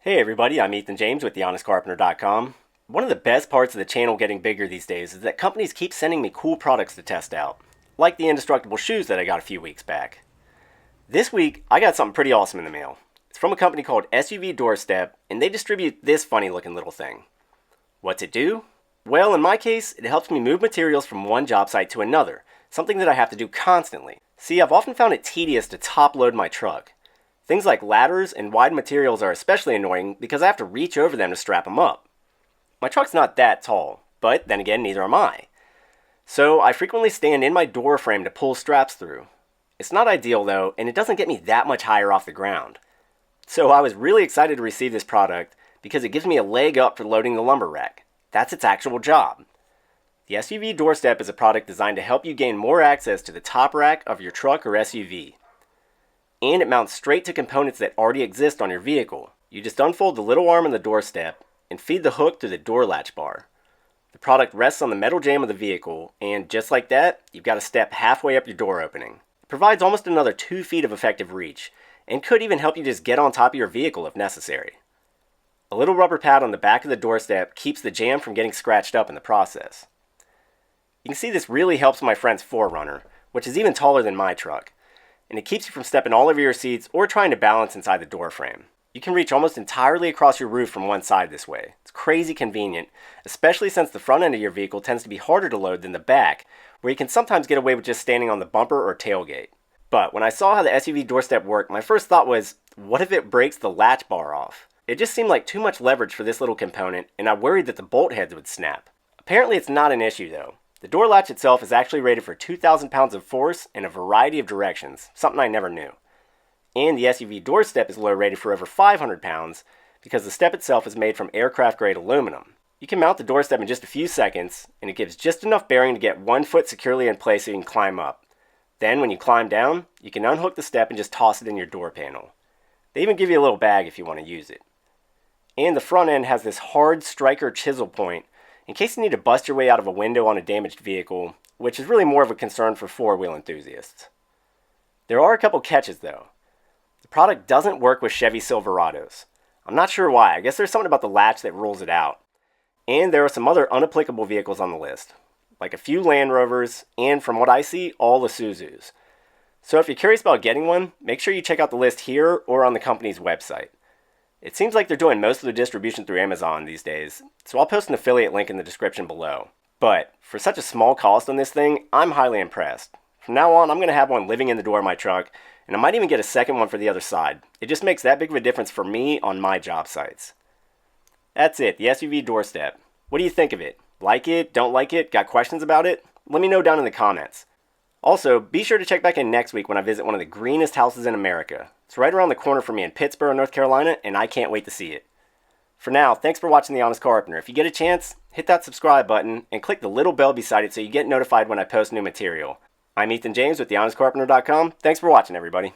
Hey everybody, I'm Ethan James with HonestCarpenter.com. One of the best parts of the channel getting bigger these days is that companies keep sending me cool products to test out, like the indestructible shoes that I got a few weeks back. This week, I got something pretty awesome in the mail. It's from a company called SUV Doorstep, and they distribute this funny looking little thing. What's it do? Well, in my case, it helps me move materials from one job site to another, something that I have to do constantly. See, I've often found it tedious to top load my truck. Things like ladders and wide materials are especially annoying because I have to reach over them to strap them up. My truck's not that tall, but then again, neither am I. So I frequently stand in my door frame to pull straps through. It's not ideal though, and it doesn't get me that much higher off the ground. So I was really excited to receive this product because it gives me a leg up for loading the lumber rack. That's its actual job. The SUV Doorstep is a product designed to help you gain more access to the top rack of your truck or SUV. And it mounts straight to components that already exist on your vehicle. You just unfold the little arm on the doorstep and feed the hook through the door latch bar. The product rests on the metal jamb of the vehicle, and just like that, you've got a step halfway up your door opening. It provides almost another 2 feet of effective reach, and could even help you just get on top of your vehicle if necessary. A little rubber pad on the back of the doorstep keeps the jamb from getting scratched up in the process. You can see this really helps my friend's 4Runner, which is even taller than my truck. And it keeps you from stepping all over your seats or trying to balance inside the door frame. You can reach almost entirely across your roof from one side this way. It's crazy convenient, especially since the front end of your vehicle tends to be harder to load than the back, where you can sometimes get away with just standing on the bumper or tailgate. But when I saw how the SUV Doorstep worked, my first thought was, what if it breaks the latch bar off? It just seemed like too much leverage for this little component, and I worried that the bolt heads would snap. Apparently it's not an issue though. The door latch itself is actually rated for 2,000 pounds of force in a variety of directions, something I never knew. And the SUV Doorstep is low rated for over 500 pounds because the step itself is made from aircraft grade aluminum. You can mount the doorstep in just a few seconds, and it gives just enough bearing to get one foot securely in place so you can climb up. Then when you climb down, you can unhook the step and just toss it in your door panel. They even give you a little bag if you want to use it. And the front end has this hard striker chisel point in case you need to bust your way out of a window on a damaged vehicle, which is really more of a concern for four-wheel enthusiasts. There are a couple catches though. The product doesn't work with Chevy Silverados. I'm not sure why. I guess there's something about the latch that rules it out. And there are some other unapplicable vehicles on the list, like a few Land Rovers, and from what I see, all the Isuzus. So if you're curious about getting one, make sure you check out the list here or on the company's website. It seems like they're doing most of the distribution through Amazon these days, so I'll post an affiliate link in the description below. But for such a small cost on this thing, I'm highly impressed. From now on, I'm going to have one living in the door of my truck, and I might even get a second one for the other side. It just makes that big of a difference for me on my job sites. That's it, the SUV Doorstep. What do you think of it? Like it? Don't like it? Got questions about it? Let me know down in the comments. Also, be sure to check back in next week when I visit one of the greenest houses in America. It's right around the corner for me in PITTSBORO, North Carolina, and I can't wait to see it. For now, thanks for watching The Honest Carpenter. If you get a chance, hit that subscribe button and click the little bell beside it so you get notified when I post new material. I'm Ethan James with TheHonestCarpenter.com. Thanks for watching, everybody.